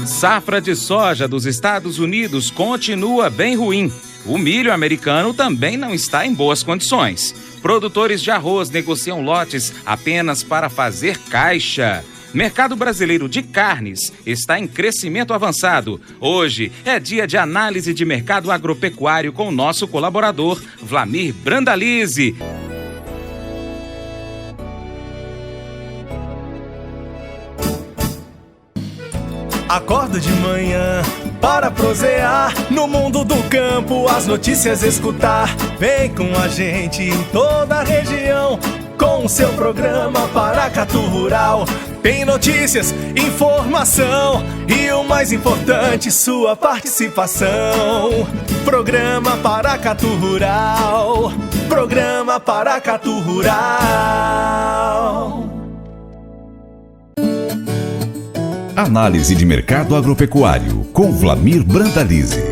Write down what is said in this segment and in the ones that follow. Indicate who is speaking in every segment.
Speaker 1: Safra de soja dos Estados Unidos continua bem ruim. O milho americano também não está em boas condições. Produtores de arroz negociam lotes apenas para fazer caixa. Mercado brasileiro de carnes está em crescimento avançado. Hoje é dia de análise de mercado agropecuário com o nosso colaborador, Vlamir Brandalize.
Speaker 2: Acordo de manhã para prosear no mundo do campo, as notícias escutar. Vem com a gente em toda a região com o seu programa Paracatu Rural. Tem notícias, informação e o mais importante, sua participação. Programa Paracatu Rural. Programa Paracatu Rural.
Speaker 3: Análise de mercado agropecuário, com Vlamir Brandalize.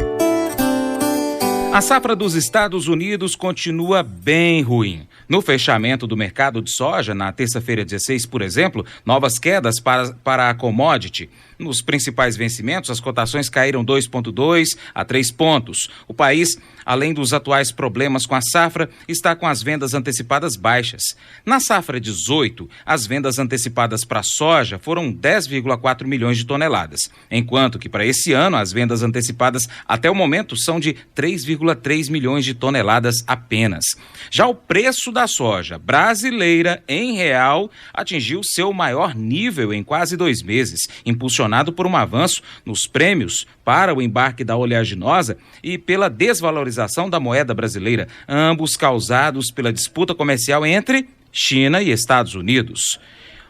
Speaker 1: A safra dos Estados Unidos continua bem ruim. No fechamento do mercado de soja, na terça-feira 16, por exemplo, novas quedas para a commodity. Nos principais vencimentos, as cotações caíram 2,2 a 3 pontos. O país, além dos atuais problemas com a safra, está com as vendas antecipadas baixas. Na safra 18, as vendas antecipadas para a soja foram 10,4 milhões de toneladas, enquanto que para esse ano as vendas antecipadas até o momento são de 3,3 milhões de toneladas apenas. Já o preço da soja brasileira em real atingiu seu maior nível em quase 2 meses, impulsionado por um avanço nos prêmios para o embarque da oleaginosa e pela desvalorização da moeda brasileira, ambos causados pela disputa comercial entre China e Estados Unidos.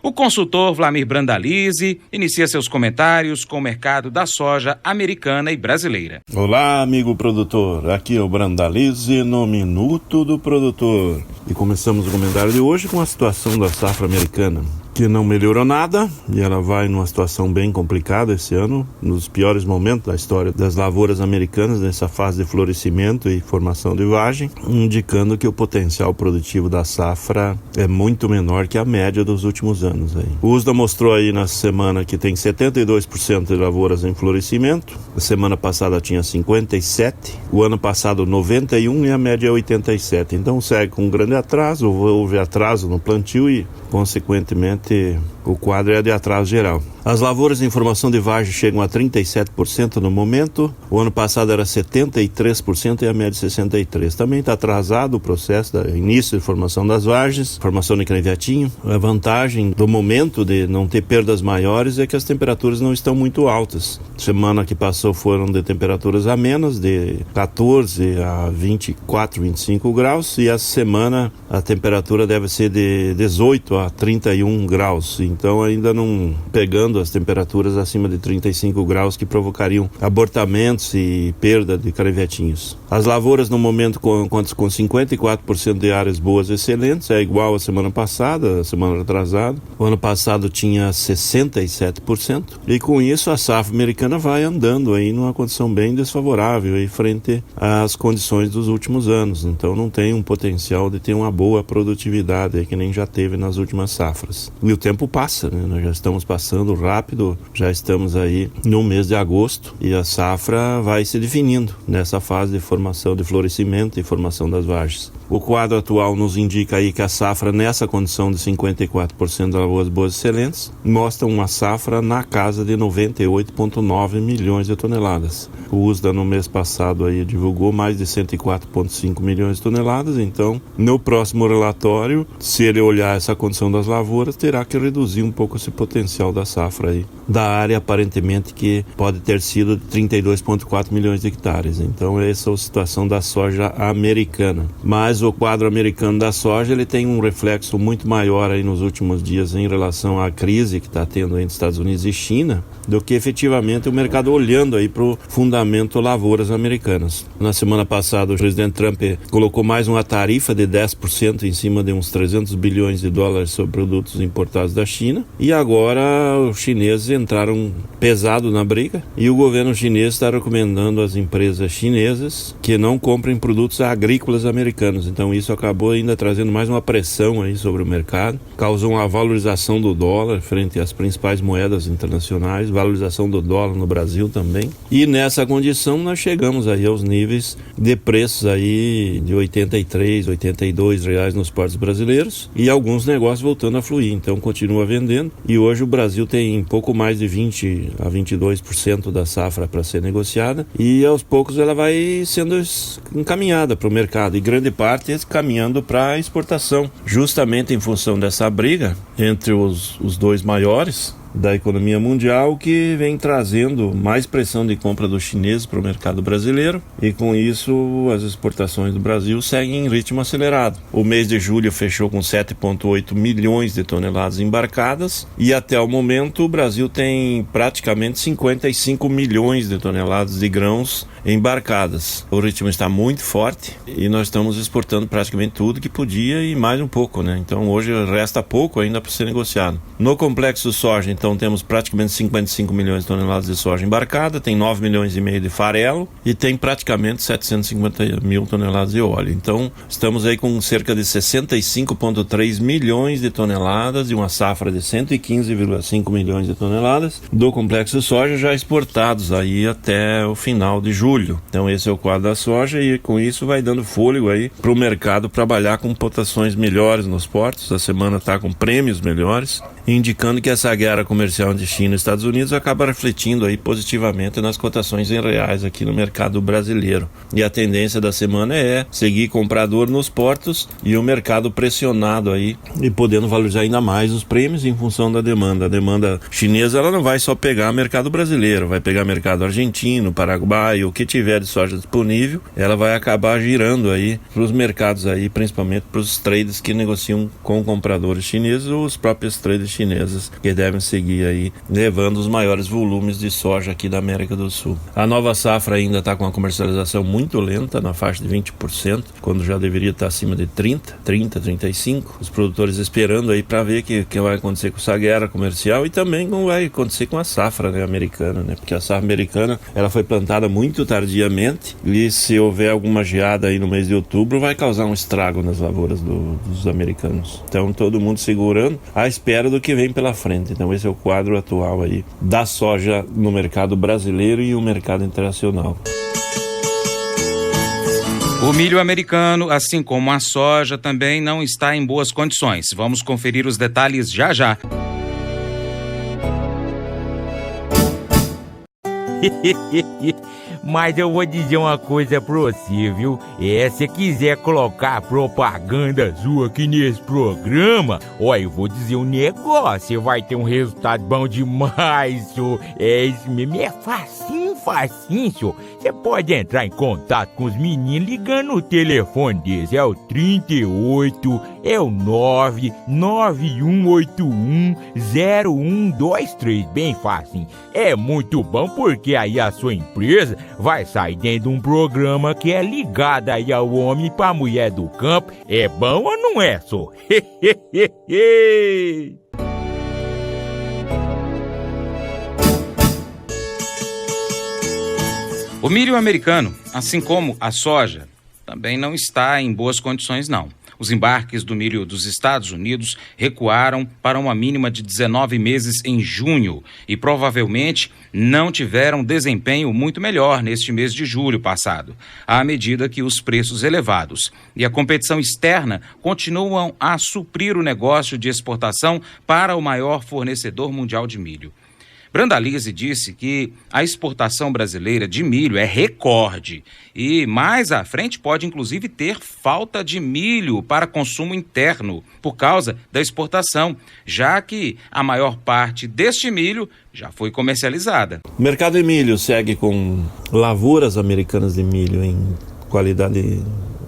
Speaker 1: O consultor Vlamir Brandalize inicia seus comentários com o mercado da soja americana e brasileira.
Speaker 4: Olá, amigo produtor. Aqui é o Brandalize no Minuto do Produtor. E começamos o comentário de hoje com a situação da safra americana, que não melhorou nada e ela vai numa situação bem complicada esse ano, nos piores momentos da história das lavouras americanas, nessa fase de florescimento e formação de vagem, indicando que o potencial produtivo da safra é muito menor que a média dos últimos anos. O USDA mostrou aí na semana que tem 72% de lavouras em florescimento, a semana passada tinha 57%, o ano passado 91% e a média é 87%. Então segue com um grande atraso, houve atraso no plantio e, consequentemente, o quadro é de atraso geral. As lavouras em formação de vagem chegam a 37% no momento. O ano passado era 73% e a média 63%. Também está atrasado o processo do início de formação das vagens, formação de crevetinho. A vantagem do momento de não ter perdas maiores é que as temperaturas não estão muito altas. Semana que passou foram de temperaturas amenas, de 14 a 24, 25 graus, e essa semana a temperatura deve ser de 18 a 31 graus. Então ainda não pegando as temperaturas acima de 35 graus que provocariam abortamentos e perda de crevetinhos. As lavouras no momento contam com 54% de áreas boas excelentes, é igual à semana passada, a semana atrasada. O ano passado tinha 67%, e com isso a safra americana vai andando aí numa condição bem desfavorável aí frente às condições dos últimos anos. Então não tem um potencial de ter uma boa produtividade aí, que nem já teve nas últimas safras. E o tempo passa, né? Nós já estamos passando rápido, já estamos aí no mês de agosto e a safra vai se definindo nessa fase de formação de florescimento e formação das vagens. O quadro atual nos indica aí que a safra nessa condição de 54% de lavouras boas excelentes mostra uma safra na casa de 98,9 milhões de toneladas. O USDA no mês passado aí divulgou mais de 104,5 milhões de toneladas, então no próximo relatório, se ele olhar essa condição das lavouras, terá que reduzir um pouco esse potencial da safra aí, da área aparentemente que pode ter sido de 32,4 milhões de hectares. Então essa é a situação da soja americana. Mas o quadro americano da soja ele tem um reflexo muito maior aí nos últimos dias em relação à crise que está tendo entre Estados Unidos e China, do que efetivamente o mercado olhando aí para o fundamento lavouras americanas. Na semana passada o presidente Trump colocou mais uma tarifa de 10% em cima de uns 300 bilhões de dólares sobre produtos importados da China. China, e agora os chineses entraram pesado na briga e o governo chinês está recomendando às empresas chinesas que não comprem produtos agrícolas americanos. Então isso acabou ainda trazendo mais uma pressão aí sobre o mercado, causou uma valorização do dólar frente às principais moedas internacionais, valorização do dólar no Brasil também, e nessa condição nós chegamos aí aos níveis de preços aí de 83, 82 reais nos portos brasileiros e alguns negócios voltando a fluir, então continua vendendo e hoje o Brasil tem pouco mais de 20 a 22% da safra para ser negociada e aos poucos ela vai sendo encaminhada para o mercado e grande parte caminhando para a exportação, justamente em função dessa briga entre os dois maiores da economia mundial, que vem trazendo mais pressão de compra dos chineses para o mercado brasileiro e com isso as exportações do Brasil seguem em ritmo acelerado. O mês de julho fechou com 7,8 milhões de toneladas embarcadas e até o momento o Brasil tem praticamente 55 milhões de toneladas de grãos embarcadas. O ritmo está muito forte e nós estamos exportando praticamente tudo que podia e mais um pouco, né? Então hoje resta pouco ainda para ser negociado. No complexo soja, então temos praticamente 55 milhões de toneladas de soja embarcada, tem 9 milhões e meio de farelo e tem praticamente 750 mil toneladas de óleo. Então estamos aí com cerca de 65,3 milhões de toneladas e uma safra de 115,5 milhões de toneladas do complexo soja já exportados aí até o final de julho. Então esse é o quadro da soja e com isso vai dando fôlego aí para o mercado trabalhar com cotações melhores nos portos. A semana está com prêmios melhores, indicando que essa guerra comercial entre China e Estados Unidos acaba refletindo aí positivamente nas cotações em reais aqui no mercado brasileiro. E a tendência da semana é seguir comprador nos portos e o mercado pressionado aí e podendo valorizar ainda mais os prêmios em função da demanda. A demanda chinesa ela não vai só pegar mercado brasileiro, vai pegar mercado argentino, paraguaio, o que tiver de soja disponível, ela vai acabar girando aí para os mercados aí, principalmente para os traders que negociam com compradores chineses ou os próprios traders chineses que devem seguir aí levando os maiores volumes de soja aqui da América do Sul. A nova safra ainda está com uma comercialização muito lenta, na faixa de 20%, quando já deveria estar acima de 35%. Os produtores esperando aí para ver o que vai acontecer com essa guerra comercial e também como vai acontecer com a safra, né, americana, né? Porque a safra americana ela foi plantada muito tardiamente e se houver alguma geada aí no mês de outubro vai causar um estrago nas lavouras dos americanos. Então todo mundo segurando à espera do que vem pela frente. Então esse é o quadro atual aí da soja no mercado brasileiro e o mercado internacional.
Speaker 1: O milho americano, assim como a soja, também não está em boas condições. Vamos conferir os detalhes já já.
Speaker 5: Mas eu vou dizer uma coisa pra você, viu? Se quiser colocar propaganda sua aqui nesse programa, eu vou dizer um negócio, você vai ter um resultado bom demais, senhor. Isso mesmo, é facinho, senhor. Você pode entrar em contato com os meninos ligando o telefone deles, é o 38, é o 991810123, bem facinho. É muito bom porque aí a sua empresa vai sair dentro de um programa que é ligado aí ao homem para a mulher do campo. É bom ou não é, só?
Speaker 1: O milho americano, assim como a soja, também não está em boas condições, não. Os embarques do milho dos Estados Unidos recuaram para uma mínima de 19 meses em junho e provavelmente não tiveram desempenho muito melhor neste mês de julho passado, à medida que os preços elevados e a competição externa continuam a suprir o negócio de exportação para o maior fornecedor mundial de milho. Brandalize disse que a exportação brasileira de milho é recorde e mais à frente pode inclusive ter falta de milho para consumo interno por causa da exportação, já que a maior parte deste milho já foi comercializada.
Speaker 4: O mercado de milho segue com lavouras americanas de milho em qualidade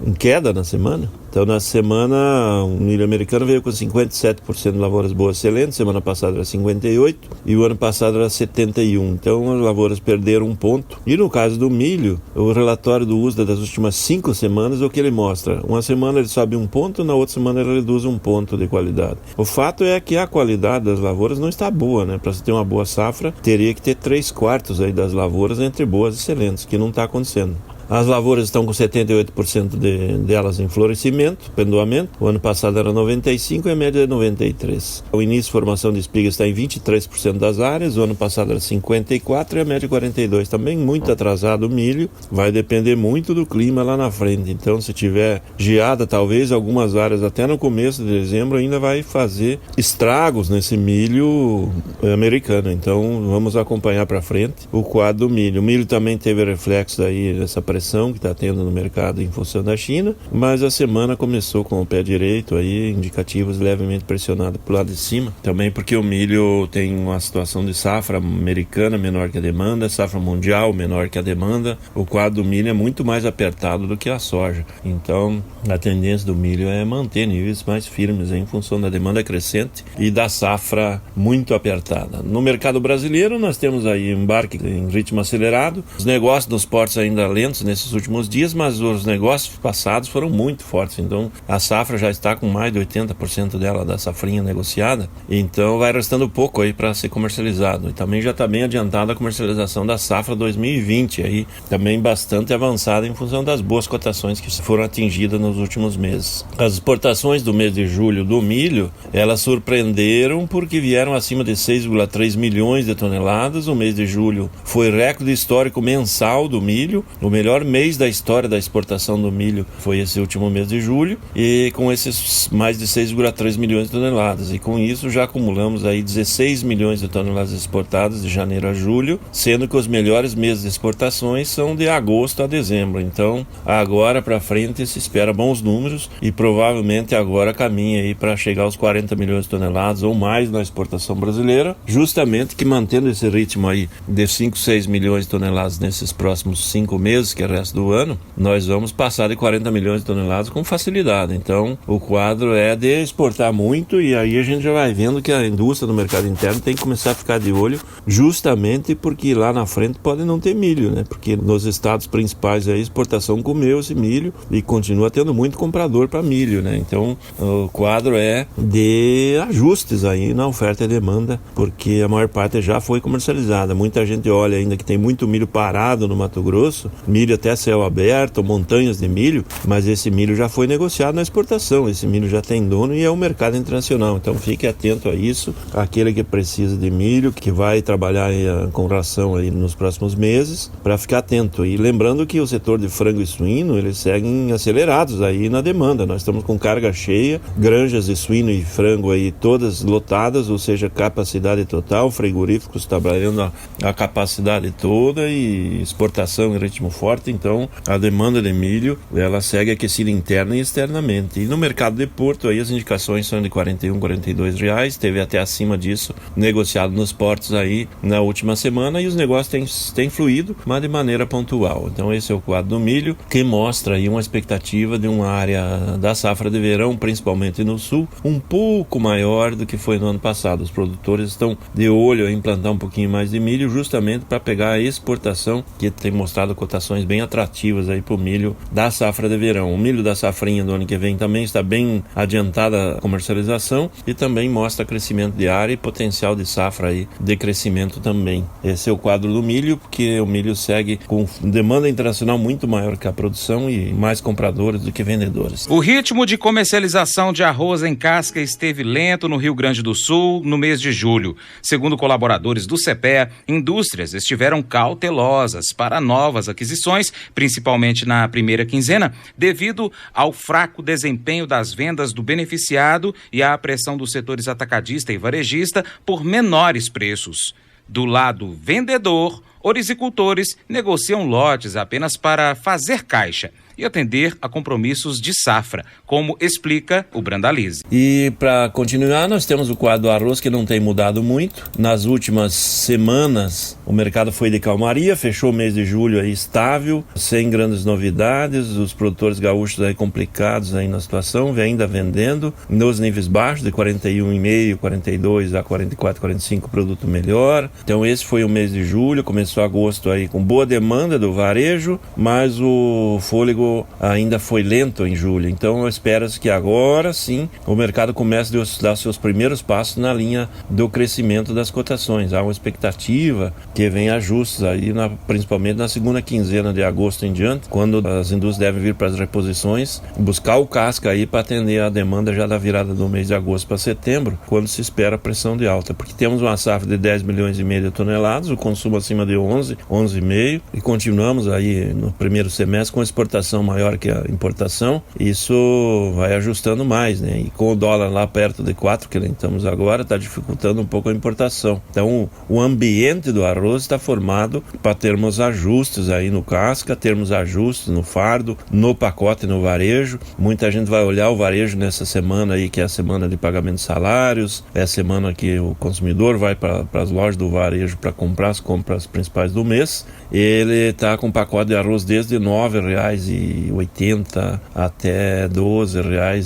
Speaker 4: em queda na semana. Então, na semana, o milho americano veio com 57% de lavouras boas excelentes, semana passada era 58% e o ano passado era 71%. Então, as lavouras perderam 1 ponto. E no caso do milho, o relatório do USDA das últimas 5 semanas, o que ele mostra? Uma semana ele sobe 1 ponto, na outra semana ele reduz 1 ponto de qualidade. O fato é que a qualidade das lavouras não está boa, né? Para você ter uma boa safra, teria que ter 3/4 aí das lavouras entre boas e excelentes, que não está acontecendo. As lavouras estão com 78% delas em florescimento, pendoamento. O ano passado era 95% e a média é 93%. O início de formação de espigas está em 23% das áreas. O ano passado era 54% e a média 42%. Também muito atrasado o milho. Vai depender muito do clima lá na frente. Então, se tiver geada, talvez algumas áreas até no começo de dezembro ainda vai fazer estragos nesse milho americano. Então, vamos acompanhar para frente o quadro do milho. O milho também teve reflexo aí dessa pressão que está tendo no mercado em função da China, mas a semana começou com o pé direito, aí indicativos levemente pressionados para o lado de cima, também porque o milho tem uma situação de safra americana menor que a demanda, safra mundial menor que a demanda, o quadro do milho é muito mais apertado do que a soja, então a tendência do milho é manter níveis mais firmes em função da demanda crescente e da safra muito apertada. No mercado brasileiro nós temos aí embarque em ritmo acelerado, os negócios nos portos ainda lentos nesses últimos dias, mas os negócios passados foram muito fortes, então a safra já está com mais de 80% dela da safrinha negociada, então vai restando pouco aí para ser comercializado, e também já está bem adiantada a comercialização da safra 2020, aí também bastante avançada em função das boas cotações que foram atingidas nos últimos meses. As exportações do mês de julho do milho, elas surpreenderam porque vieram acima de 6,3 milhões de toneladas, o mês de julho foi recorde histórico mensal do milho, o melhor mês da história da exportação do milho foi esse último mês de julho, e com esses mais de 6,3 milhões de toneladas, e com isso já acumulamos aí 16 milhões de toneladas exportadas de janeiro a julho, sendo que os melhores meses de exportações são de agosto a dezembro. Então agora para frente se espera bons números e provavelmente agora caminha aí para chegar aos 40 milhões de toneladas ou mais na exportação brasileira, justamente que mantendo esse ritmo aí de 5, 6 milhões de toneladas nesses próximos 5 meses, que é o resto do ano, nós vamos passar de 40 milhões de toneladas com facilidade. Então, o quadro é de exportar muito, e aí a gente já vai vendo que a indústria do mercado interno tem que começar a ficar de olho, justamente porque lá na frente pode não ter milho, né? Porque nos estados principais a exportação comeu esse milho e continua tendo muito comprador para milho, né? Então, o quadro é de ajustes aí na oferta e demanda, porque a maior parte já foi comercializada. Muita gente olha ainda que tem muito milho parado no Mato Grosso, milho até céu aberto, montanhas de milho, mas esse milho já foi negociado na exportação, esse milho já tem dono e é o mercado internacional, então fique atento a isso, aquele que precisa de milho, que vai trabalhar com ração aí nos próximos meses, para ficar atento. E lembrando que o setor de frango e suíno, eles seguem acelerados aí na demanda, nós estamos com carga cheia, granjas de suíno e frango aí todas lotadas, ou seja, capacidade total, frigoríficos trabalhando a capacidade toda e exportação em ritmo forte, então a demanda de milho, ela segue aquecida interna e externamente. E no mercado de Porto, aí as indicações são de R$41, R$42, teve até acima disso negociado nos portos aí na última semana, e os negócios têm fluído, mas de maneira pontual. Então esse é o quadro do milho, que mostra aí uma expectativa de uma área da safra de verão, principalmente no sul, um pouco maior do que foi no ano passado. Os produtores estão de olho em plantar um pouquinho mais de milho, justamente para pegar a exportação, que tem mostrado cotações bem atrativas aí para o milho da safra de verão. O milho da safrinha do ano que vem também está bem adiantada a comercialização e também mostra crescimento de área e potencial de safra aí de crescimento também. Esse é o quadro do milho, porque o milho segue com demanda internacional muito maior que a produção e mais compradores do que vendedores.
Speaker 1: O ritmo de comercialização de arroz em casca esteve lento no Rio Grande do Sul no mês de julho. Segundo colaboradores do CEPEA, indústrias estiveram cautelosas para novas aquisições, principalmente na primeira quinzena, devido ao fraco desempenho das vendas do beneficiado e à pressão dos setores atacadista e varejista por menores preços. Do lado vendedor, orizicultores negociam lotes apenas para fazer caixa. e atender a compromissos de safra, como explica o Brandalize.
Speaker 6: E para continuar, nós temos o quadro do arroz que não tem mudado muito. Nas últimas semanas, o mercado foi de calmaria, fechou o mês de julho aí estável, sem grandes novidades, os produtores gaúchos aí complicados aí na situação, ainda vendendo nos níveis baixos, de 41,5, 42 a 44, 45, produto melhor. Então esse foi o mês de julho, começou agosto aí com boa demanda do varejo, mas o fôlego ainda foi lento em julho. Então espera-se que agora sim o mercado comece a dar seus primeiros passos na linha do crescimento das cotações. Há uma expectativa que venha ajustes aí, principalmente na segunda quinzena de agosto em diante, quando as indústrias devem vir para as reposições, buscar o casca aí para atender a demanda já da virada do mês de agosto para setembro, quando se espera pressão de alta, porque temos uma safra de 10 milhões e meio de toneladas, o consumo acima de 11,5, e continuamos aí no primeiro semestre com exportação maior que a importação. Isso vai ajustando mais, né? E com o dólar lá perto de 4, que estamos agora, está dificultando um pouco a importação. Então o ambiente do arroz está formado para termos ajustes aí no casca, termos ajustes no fardo, no pacote e no varejo. Muita gente vai olhar o varejo nessa semana aí, que é a semana de pagamento de salários, é a semana que o consumidor vai para as lojas do varejo para comprar as compras principais do mês. Ele está com um pacote de arroz desde R$ 9,80 até R$ 12,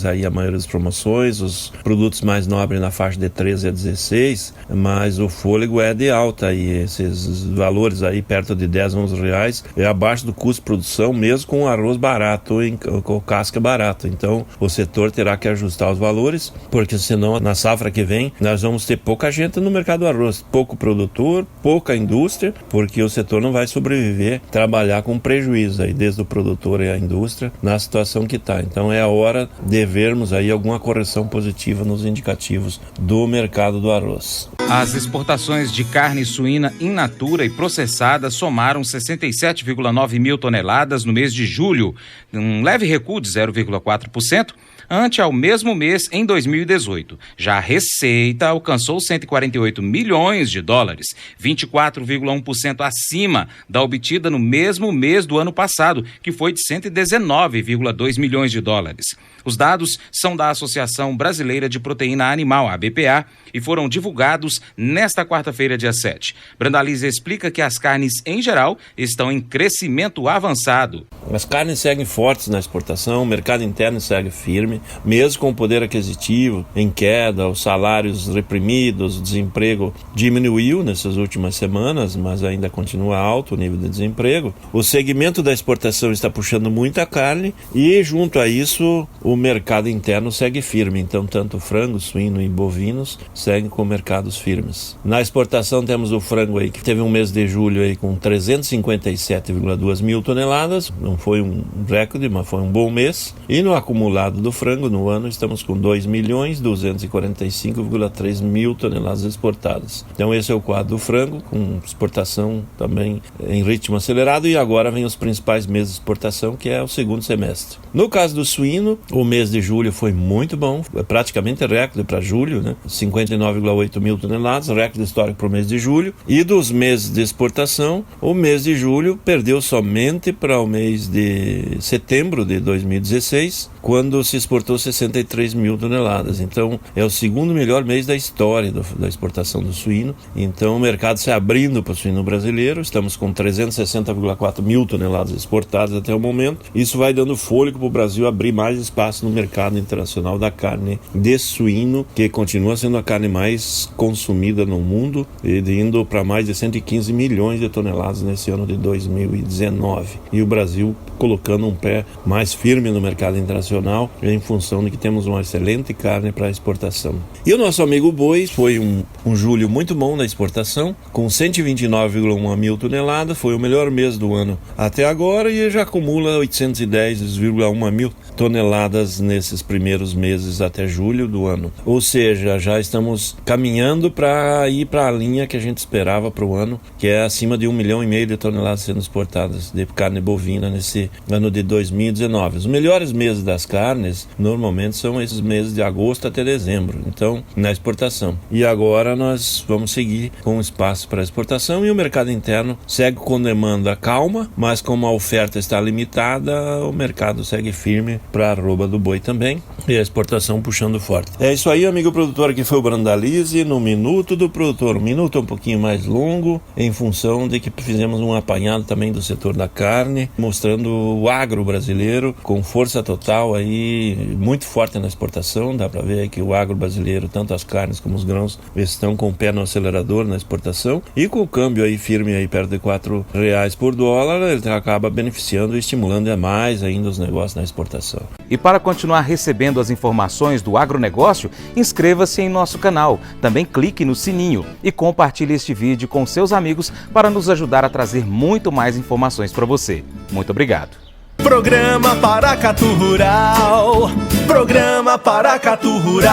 Speaker 6: aí a maioria das promoções, os produtos mais nobres na faixa de 13 a 16, mas o fôlego é de alta e esses valores aí perto de 10, 11 reais é abaixo do custo de produção, mesmo com o arroz barato, com casca barato. Então o setor terá que ajustar os valores, porque senão na safra que vem nós vamos ter pouca gente no mercado do arroz, pouco produtor, pouca indústria, porque o setor não vai sobreviver, trabalhar com prejuízo aí, desde o produtor e a indústria, na situação que está. Então é a hora de vermos aí alguma correção positiva nos indicativos do mercado do arroz.
Speaker 1: As exportações de carne suína in natura e processada somaram 67,9 mil toneladas no mês de julho, um leve recuo de 0,4%, ante ao mesmo mês em 2018. Já a receita alcançou 148 milhões de dólares, 24,1% acima da obtida no mesmo mês do ano passado, que foi de 119,2 milhões de dólares. Os dados são da Associação Brasileira de Proteína Animal, a ABPA, e foram divulgados nesta quarta-feira, dia 7. Brandalize explica que as carnes, em geral, estão em crescimento avançado.
Speaker 6: As carnes seguem fortes na exportação, o mercado interno segue firme, mesmo com o poder aquisitivo em queda, os salários reprimidos, o desemprego diminuiu nessas últimas semanas, mas ainda continua alto o nível de desemprego. O segmento da exportação está puxando muita carne e, junto a isso, o mercado interno segue firme. Então, tanto frango, suíno e bovinos seguem com mercados firmes. Na exportação temos o frango aí, que teve um mês de julho aí com 357,2 mil toneladas. Não foi um recorde, mas foi um bom mês. E no acumulado do frango, no ano, estamos com 2.245,3 mil toneladas exportadas. Então esse é o quadro do frango, com exportação também em ritmo acelerado, e agora vem os principais meses de exportação, que é o segundo semestre. No caso do suíno, o mês de julho foi muito bom, praticamente recorde para julho, né? 59,8 mil toneladas, recorde histórico para o mês de julho. E dos meses de exportação, o mês de julho perdeu somente para o mês de setembro de 2016, quando se exportou 63 mil toneladas. Então é o segundo melhor mês da história da exportação do suíno. Então o mercado se abrindo para o suíno brasileiro, estamos com 360,4 mil toneladas exportadas até o momento. Isso vai dando fôlego para o Brasil abrir mais espaço no mercado internacional da carne de suíno, que continua sendo a carne mais consumida no mundo, indo para mais de 115 milhões de toneladas nesse ano de 2019. E o Brasil colocando um pé mais firme no mercado internacional, em função de que temos uma excelente carne para exportação. E o nosso amigo boi foi um julho muito bom na exportação, com 129,1 mil toneladas, foi o melhor mês do ano até agora, e já acumula 810,1 mil toneladas nesses primeiros meses até julho do ano. Ou seja, já estamos caminhando para ir para a linha que a gente esperava para o ano, que é acima de 1,5 milhão de toneladas sendo exportadas de carne bovina nesse ano de 2019. Os melhores meses das carnes normalmente são esses meses de agosto até dezembro, então na exportação. E agora nós vamos seguir com espaço para exportação e o mercado interno segue com demanda calma, mas como a oferta está limitada, o mercado segue firme para a arroba do boi também e a exportação puxando forte. É isso aí, amigo produtor, aqui foi o Brandalize no Minuto do Produtor. Um minuto um pouquinho mais longo em função de que fizemos um apanhado também do setor da carne, mostrando o agro brasileiro com força total aí, muito forte na exportação. Dá para ver aí que o agro brasileiro, tanto as carnes como os grãos, estão com o pé no acelerador na exportação e com o câmbio aí firme aí perto de R$4 por dólar, ele acaba beneficiando e estimulando mais ainda os negócios na exportação.
Speaker 1: E para continuar recebendo as informações do agronegócio, inscreva-se em nosso canal. Também clique no sininho e compartilhe este vídeo com seus amigos para nos ajudar a trazer muito mais informações para você. Muito obrigado.
Speaker 2: Programa Paracatu Rural. Programa Paracatu Rural.